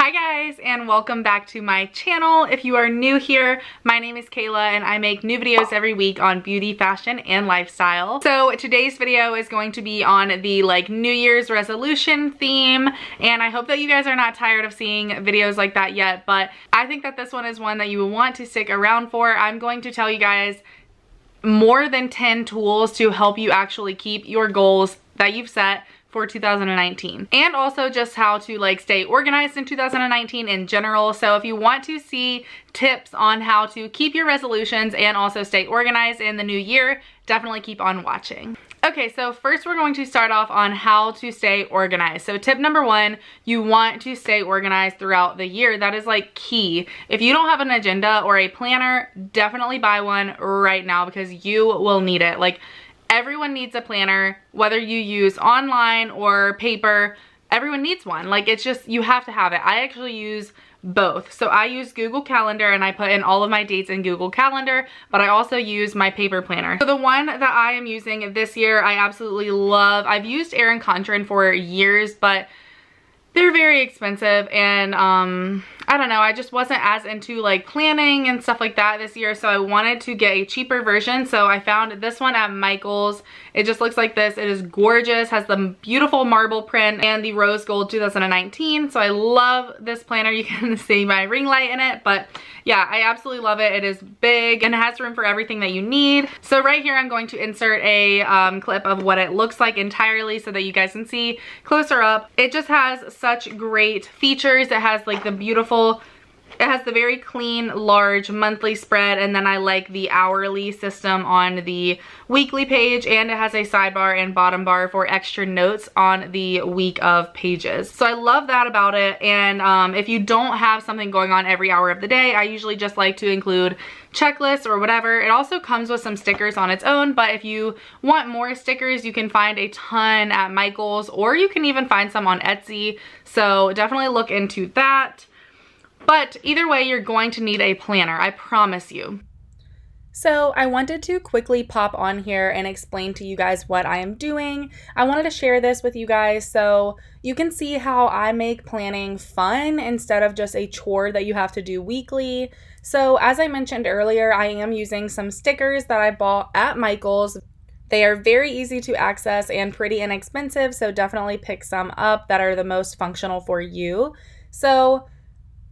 Hi guys, and welcome back to my channel. If you are new here, my name is Kayla and I make new videos every week on beauty, fashion, and lifestyle. So today's video is going to be on the New Year's resolution theme, and I hope that you guys are not tired of seeing videos like that yet, but I think that this one is one that you will want to stick around for. I'm going to tell you guys more than 10 tools to help you actually keep your goals that you've set for 2019, and also just how to stay organized in 2019 in general. So if you want to see tips on how to keep your resolutions and also stay organized in the new year, definitely keep on watching. Okay, so first we're going to start off on how to stay organized. So tip number one, you want to stay organized throughout the year. That is key. If you don't have an agenda or a planner, definitely buy one right now because you will need it. Everyone needs a planner, whether you use online or paper, everyone needs one. It's just, you have to have it. I actually use both. So I use Google Calendar and I put in all of my dates in Google Calendar, but I also use my paper planner. So the one that I am using this year, I absolutely love. I've used Erin Condren for years, but they're very expensive, and I don't know, I just wasn't as into planning and stuff like that this year, so I wanted to get a cheaper version. So I found this one at Michael's. It just looks like this. It is gorgeous, has the beautiful marble print and the rose gold 2019. So I love this planner. You can see my ring light in it, but yeah, I absolutely love it. It is big and it has room for everything that you need. So right here I'm going to insert a clip of what it looks like entirely so that you guys can see closer up. It just has such great features. It has the beautiful, it has the very clean, large monthly spread, and then I like the hourly system on the weekly page, and it has a sidebar and bottom bar for extra notes on the week of pages. So I love that about it, and if you don't have something going on every hour of the day, I usually just like to include checklists or whatever. It also comes with some stickers on its own, but if you want more stickers, you can find a ton at Michael's, or you can even find some on Etsy, so definitely look into that. But either way, you're going to need a planner, I promise you. So I wanted to quickly pop on here and explain to you guys what I am doing. I wanted to share this with you guys so you can see how I make planning fun instead of just a chore that you have to do weekly. So as I mentioned earlier, I am using some stickers that I bought at Michael's. They are very easy to access and pretty inexpensive, so definitely pick some up that are the most functional for you. So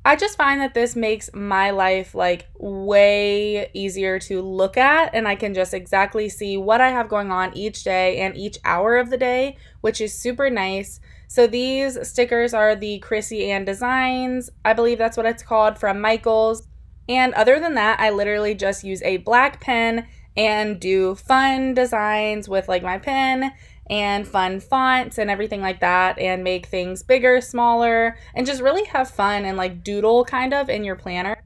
I just find that this makes my life way easier to look at, and I can just exactly see what I have going on each day and each hour of the day, which is super nice. So these stickers are the Chrissy Ann Designs, I believe that's what it's called, from Michael's. And other than that, I literally just use a black pen and do fun designs with my pen and fun fonts and everything like that, and make things bigger, smaller, and just really have fun and doodle kind of in your planner.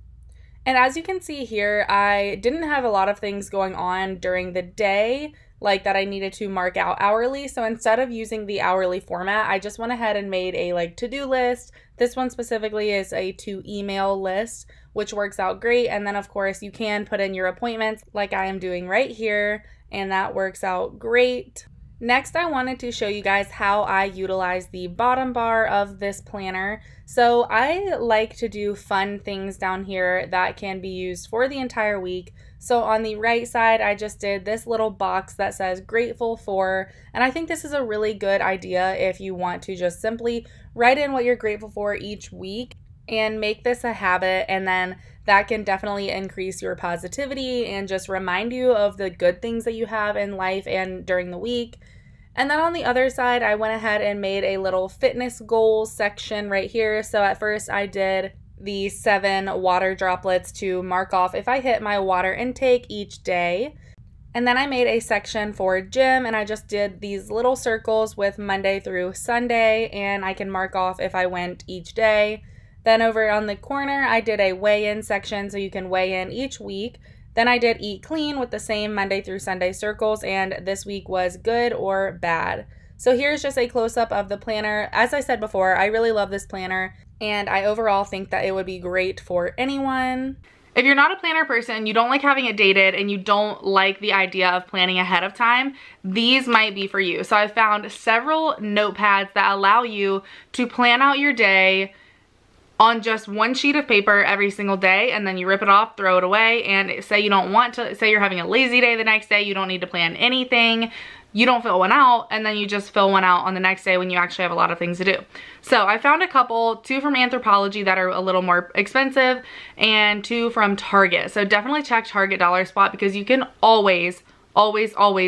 And as you can see here, I didn't have a lot of things going on during the day that I needed to mark out hourly. So instead of using the hourly format, I just went ahead and made a to-do list. This one specifically is a to-email list, which works out great. And then of course you can put in your appointments like I am doing right here, and that works out great. Next, I wanted to show you guys how I utilize the bottom bar of this planner. So I like to do fun things down here that can be used for the entire week. So on the right side, I just did this little box that says grateful for, and I think this is a really good idea if you want to just simply write in what you're grateful for each week and make this a habit, and then that can definitely increase your positivity and just remind you of the good things that you have in life and during the week. And then on the other side, I went ahead and made a little fitness goals section right here. So at first I did the 7 water droplets to mark off if I hit my water intake each day. And then I made a section for gym, and I just did these little circles with Monday through Sunday, and I can mark off if I went each day. Then over on the corner, I did a weigh-in section so you can weigh in each week. Then I did eat clean with the same Monday through Sunday circles, and this week was good or bad. So here's just a close-up of the planner. As I said before, I really love this planner, and I overall think that it would be great for anyone. If you're not a planner person, you don't like having it dated, and you don't like the idea of planning ahead of time, these might be for you. So I found several notepads that allow you to plan out your day on just one sheet of paper every single day, and then you rip it off, throw it away, and say you don't want to, say you're having a lazy day the next day, you don't need to plan anything, you don't fill one out, and then you just fill one out on the next day when you actually have a lot of things to do. So I found a couple, 2 from Anthropologie that are a little more expensive, and 2 from Target. So definitely check Target Dollar Spot, because you can always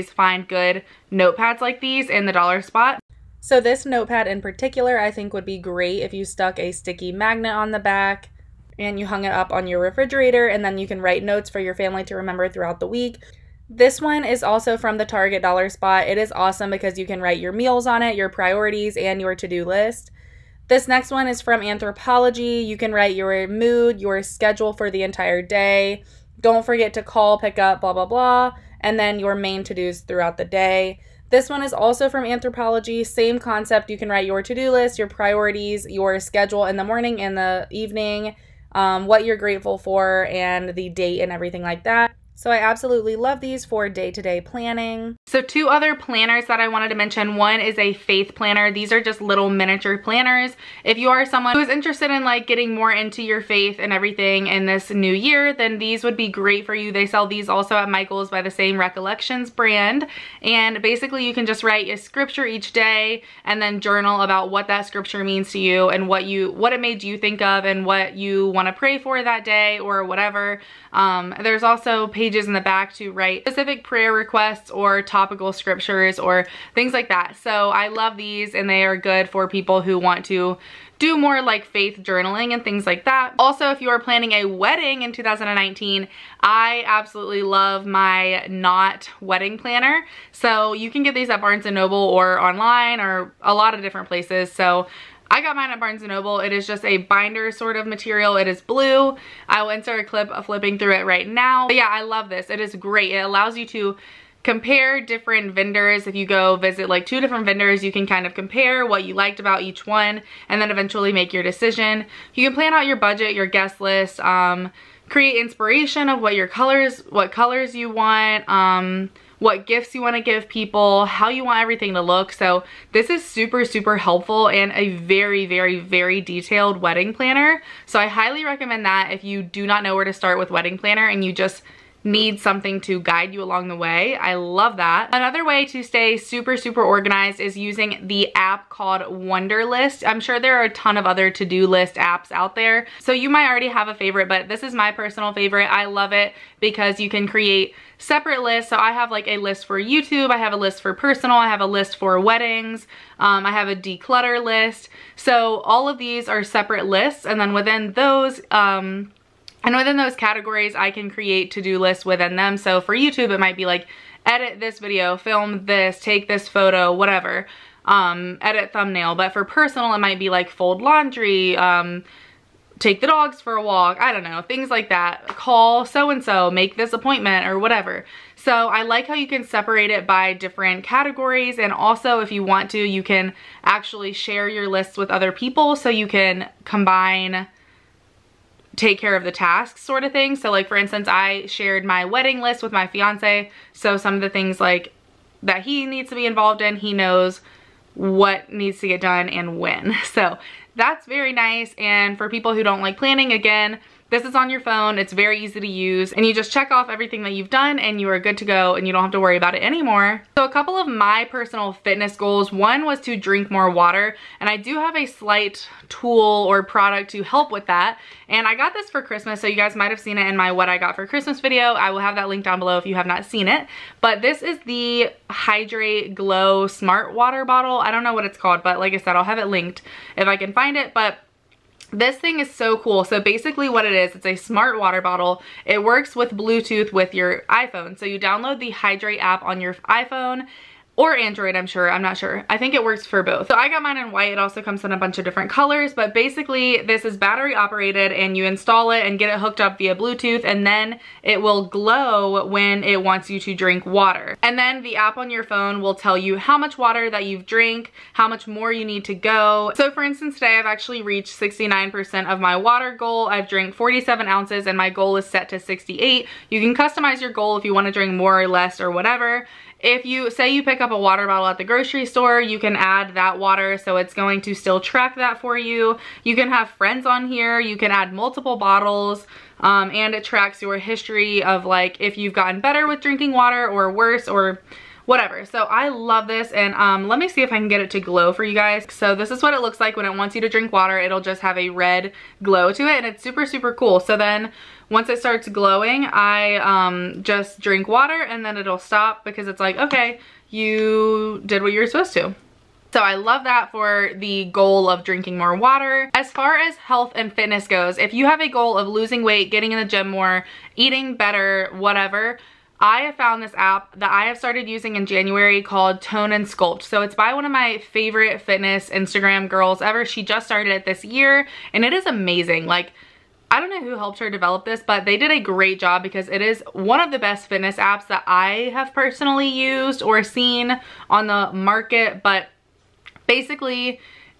find good notepads like these in the dollar spot. So this notepad in particular I think would be great if you stuck a sticky magnet on the back and you hung it up on your refrigerator, and then you can write notes for your family to remember throughout the week. This one is also from the Target Dollar Spot. It is awesome because you can write your meals on it, your priorities, and your to-do list. This next one is from Anthropologie. You can write your mood, your schedule for the entire day. Don't forget to call, pick up, blah, blah, blah. And then your main to-dos throughout the day. This one is also from Anthropologie. Same concept. You can write your to-do list, your priorities, your schedule in the morning and the evening, what you're grateful for, and the date and everything like that. So I absolutely love these for day-to-day planning. So 2 other planners that I wanted to mention. One is a faith planner. These are just little miniature planners. If you are someone who is interested in like getting more into your faith and everything in this new year, then these would be great for you. They sell these also at Michael's by the same Recollections brand. And basically you can just write a scripture each day and then journal about what that scripture means to you and what it made you think of and what you want to pray for that day or whatever. There's also pages in the back to write specific prayer requests or topical scriptures or things like that. So I love these, and they are good for people who want to do more like faith journaling and things like that. Also, if you are planning a wedding in 2019, I absolutely love my Knot wedding planner. So you can get these at Barnes & Noble or online or a lot of different places. So I got mine at Barnes & Noble. It is just a binder sort of material. It is blue. I will insert a clip of flipping through it right now. But yeah, I love this. It is great. It allows you to compare different vendors. If you go visit like 2 different vendors, you can kind of compare what you liked about each one and then eventually make your decision. You can plan out your budget, your guest list, create inspiration of what colors you want, what gifts you want to give people, how you want everything to look. So this is super helpful and a very detailed wedding planner. So I highly recommend that if you do not know where to start with wedding planner and you just need something to guide you along the way. I love that. Another way to stay super organized is using the app called Wunderlist. I'm sure there are a ton of other to-do list apps out there, so you might already have a favorite, but this is my personal favorite. I love it because you can create separate lists. So I have like a list for YouTube, I have a list for personal, I have a list for weddings, I have a declutter list. So all of these are separate lists, and then within those categories, I can create to-do lists within them. So for YouTube, it might be like, edit this video, film this, take this photo, whatever, edit thumbnail. But for personal, it might be like fold laundry, take the dogs for a walk, I don't know, things like that. Call so-and-so, make this appointment, or whatever. So I like how you can separate it by different categories, and also if you want to, you can actually share your lists with other people so you can combine, take care of the tasks sort of thing. So like for instance, I shared my wedding list with my fiance, so some of the things like that he needs to be involved in, he knows what needs to get done and when. So that's very nice. And for people who don't like planning, again, this is on your phone, it's very easy to use, and you just check off everything that you've done and you are good to go and you don't have to worry about it anymore. So a couple of my personal fitness goals, one was to drink more water, and I do have a slight tool or product to help with that. And I got this for Christmas, so you guys might have seen it in my what I got for Christmas video. I will have that link down below if you have not seen it. But this is the Hydrate Glow Smart Water Bottle. I don't know what it's called, but like I said, I'll have it linked if I can find it. But this thing is so cool. So basically what it is, it's a smart water bottle. It works with Bluetooth with your iPhone. So you download the Hydrate app on your iPhone or Android, I'm not sure. I think it works for both. So I got mine in white. It also comes in a bunch of different colors, but basically this is battery operated, and you install it and get it hooked up via Bluetooth, and then it will glow when it wants you to drink water. And then the app on your phone will tell you how much water that you've drank, how much more you need to go. So for instance, today I've actually reached 69% of my water goal. I've drank 47 ounces and my goal is set to 68. You can customize your goal if you want to drink more or less or whatever. if you say you pick up a water bottle at the grocery store, you can add that water, so it's going to still track that for you. You can have friends on here, you can add multiple bottles, and it tracks your history of like if you've gotten better with drinking water or worse or whatever. So I love this, and let me see if I can get it to glow for you guys. So this is what it looks like when it wants you to drink water. It'll just have a red glow to it, and it's super, super cool. So then once it starts glowing, I just drink water, and then it'll stop because it's like, okay, you did what you were supposed to. So I love that for the goal of drinking more water. As far as health and fitness goes, if you have a goal of losing weight, getting in the gym more, eating better, whatever, I have found this app that I have started using in January called Tone and Sculpt. So it's by one of my favorite fitness Instagram girls ever. She just started it this year, and it is amazing. Like, I don't know who helped her develop this, but they did a great job because it is one of the best fitness apps that I have personally used or seen on the market. But basically,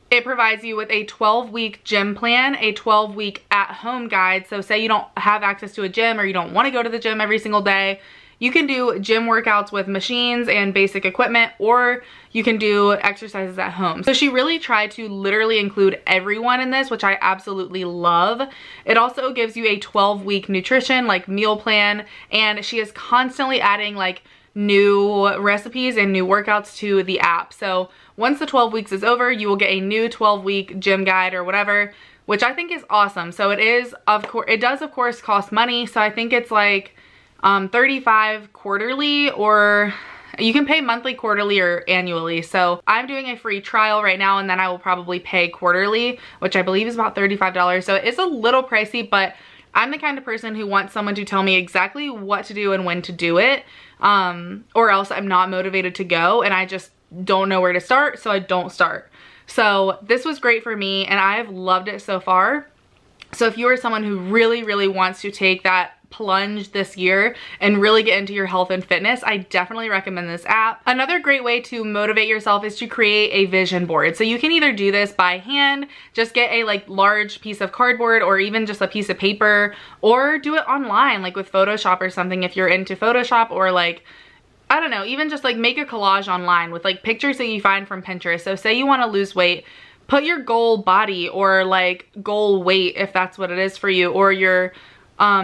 it provides you with a 12-week gym plan, a 12-week at-home guide. So say you don't have access to a gym or you don't want to go to the gym every single day, you can do gym workouts with machines and basic equipment, or you can do exercises at home. So she really tried to literally include everyone in this, which I absolutely love. It also gives you a 12-week nutrition, like meal plan, and she is constantly adding like new recipes and new workouts to the app. So once the 12 weeks is over, you will get a new 12-week gym guide or whatever, which I think is awesome. So it does of course cost money. So I think it's like $35 quarterly, or you can pay monthly, quarterly, or annually. So I'm doing a free trial right now, and then I will probably pay quarterly, which I believe is about $35. So it's a little pricey, but I'm the kind of person who wants someone to tell me exactly what to do and when to do it, or else I'm not motivated to go, and I just don't know where to start, so I don't start. So this was great for me, and I've loved it so far. So if you are someone who really, really wants to take that plunge this year and really get into your health and fitness, I definitely recommend this app. Another great way to motivate yourself is to create a vision board. So you can either do this by hand, just get a like large piece of cardboard or even just a piece of paper, or do it online like with Photoshop or something if you're into Photoshop, or like, I don't know, even just like make a collage online with like pictures that you find from Pinterest. So say you want to lose weight, put your goal body or like goal weight if that's what it is for you, or your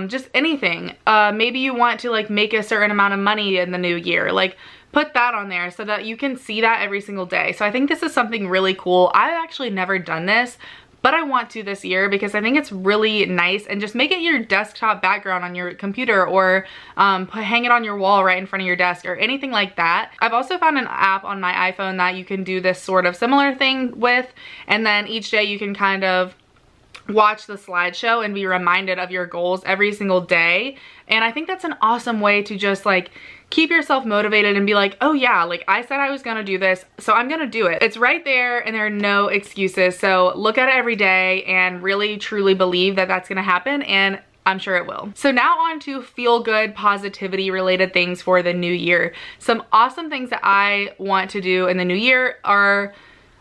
just anything. Maybe you want to like make a certain amount of money in the new year. Like put that on there so that you can see that every single day. So I think this is something really cool. I've actually never done this, but I want to this year because I think it's really nice, and just make it your desktop background on your computer, or hang it on your wall right in front of your desk or anything like that. I've also found an app on my iPhone that you can do this sort of similar thing with, and then each day you can kind of watch the slideshow and be reminded of your goals every single day. And I think that's an awesome way to just like keep yourself motivated and be like, oh yeah, like I said I was gonna do this, so I'm gonna do it. It's right there and there are no excuses. So look at it every day and really truly believe that that's gonna happen, and I'm sure it will. So now on to feel good, positivity related things for the new year. Some awesome things that I want to do in the new year are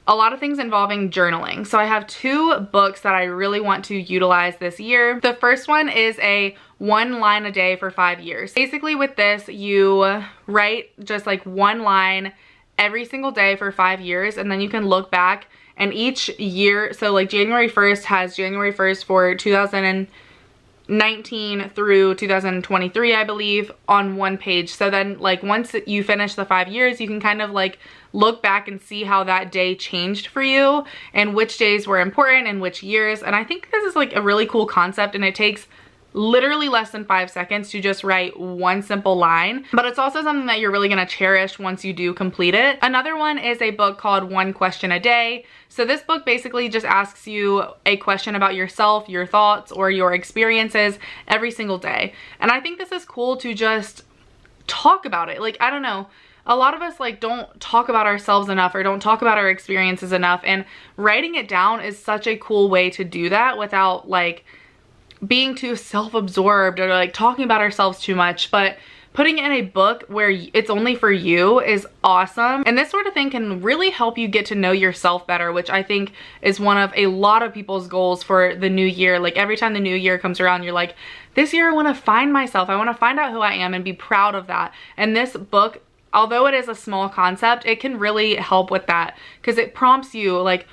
a lot of things involving journaling. So I have 2 books that I really want to utilize this year. The first one is a 1 line a day for 5 years. Basically with this, you write just like 1 line every single day for 5 years, and then you can look back, and each year, so like January 1st has January 1st for 2019 through 2023, I believe, on 1 page. So then like once you finish the 5 years, you can kind of like look back and see how that day changed for you and which days were important and which years. And I think this is like a really cool concept, and it takes literally less than 5 seconds to just write 1 simple line, but it's also something that you're really gonna cherish once you do complete it. Another one is a book called 1 Question a Day. So this book basically just asks you a question about yourself, your thoughts, or your experiences every single day. And I think this is cool to just talk about it. Like, I don't know, a lot of us like don't talk about ourselves enough, or don't talk about our experiences enough, and writing it down is such a cool way to do that without like being too self-absorbed or like talking about ourselves too much. But putting it in a book where it's only for you is awesome. And this sort of thing can really help you get to know yourself better, which I think is one of a lot of people's goals for the new year. Like every time the new year comes around, you're like, this year I want to find myself. I want to find out who I am and be proud of that. And this book although it is a small concept, it can really help with that because it prompts you like,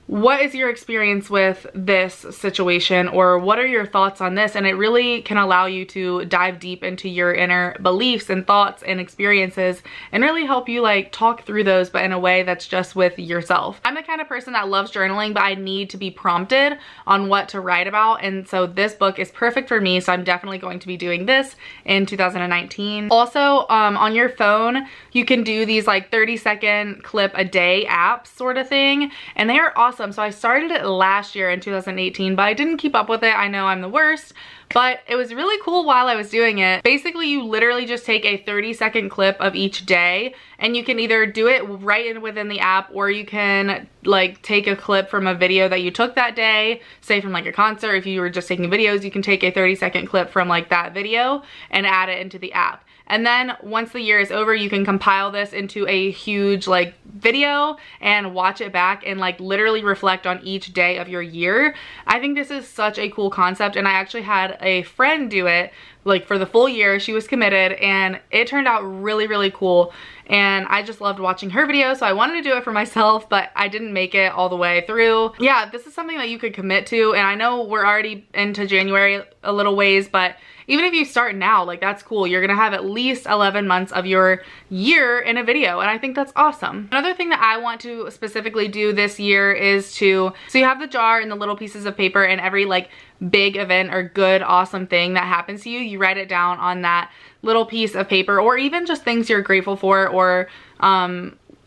what is your experience with this situation, or what are your thoughts on this? And it really can allow you to dive deep into your inner beliefs and thoughts and experiences and really help you like talk through those, but in a way that's just with yourself. I'm the kind of person that loves journaling, but I need to be prompted on what to write about. And so this book is perfect for me. So I'm definitely going to be doing this in 2019. Also, on your phone, you can do these like 30-second clip a day apps sort of thing. And they are awesome. So I started it last year in 2018, but I didn't keep up with it. I know I'm the worst, but it was really cool while I was doing it. Basically, you literally just take a 30-second clip of each day, and you can either do it right within the app, or you can like take a clip from a video that you took that day, say from like a concert. If you were just taking videos, you can take a 30-second clip from like that video and add it into the app. And then once the year is over, you can compile this into a huge like video and watch it back and like literally reflect on each day of your year. I think this is such a cool concept, and I actually had a friend do it like for the full year. She was committed and it turned out really, really cool. And I just loved watching her video, so I wanted to do it for myself, but I didn't make it all the way through. Yeah, this is something that you could commit to, and I know we're already into January a little ways, but even if you start now, like that's cool. You're gonna have at least 11 months of your year in a video, and I think that's awesome. Another thing that I want to specifically do this year is so you have the jar and the little pieces of paper, and every like big event or good, awesome thing that happens to you, you write it down on that little piece of paper, or even just things you're grateful for, or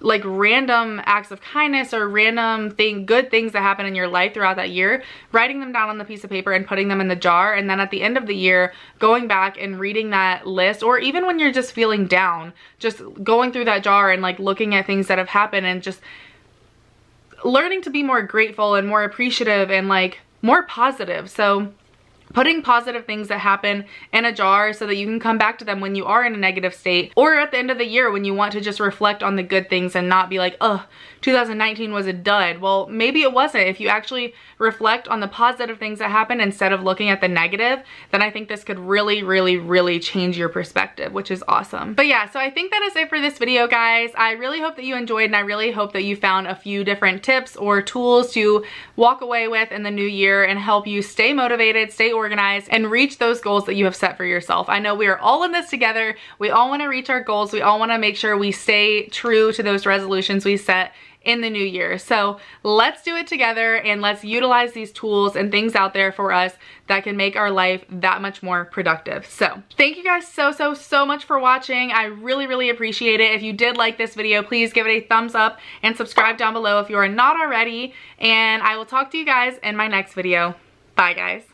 like random acts of kindness or random good things that happen in your life throughout that year, writing them down on the piece of paper and putting them in the jar. And then at the end of the year, going back and reading that list, or even when you're just feeling down, just going through that jar and like looking at things that have happened and just learning to be more grateful and more appreciative and like more positive. So putting positive things that happen in a jar so that you can come back to them when you are in a negative state, or at the end of the year when you want to just reflect on the good things and not be like, oh, 2019 was a dud. Well, maybe it wasn't. If you actually reflect on the positive things that happen instead of looking at the negative, then I think this could really, really, really change your perspective, which is awesome. But yeah, so I think that is it for this video, guys. I really hope that you enjoyed, and I really hope that you found a few different tips or tools to walk away with in the new year and help you stay motivated, stay organized, and reach those goals that you have set for yourself. I know we are all in this together. We all want to reach our goals. We all want to make sure we stay true to those resolutions we set in the new year. So let's do it together, and let's utilize these tools and things out there for us that can make our life that much more productive. So thank you guys so much for watching. I really, really appreciate it. If you did like this video, please give it a thumbs up and subscribe down below if you are not already. And I will talk to you guys in my next video. Bye, guys.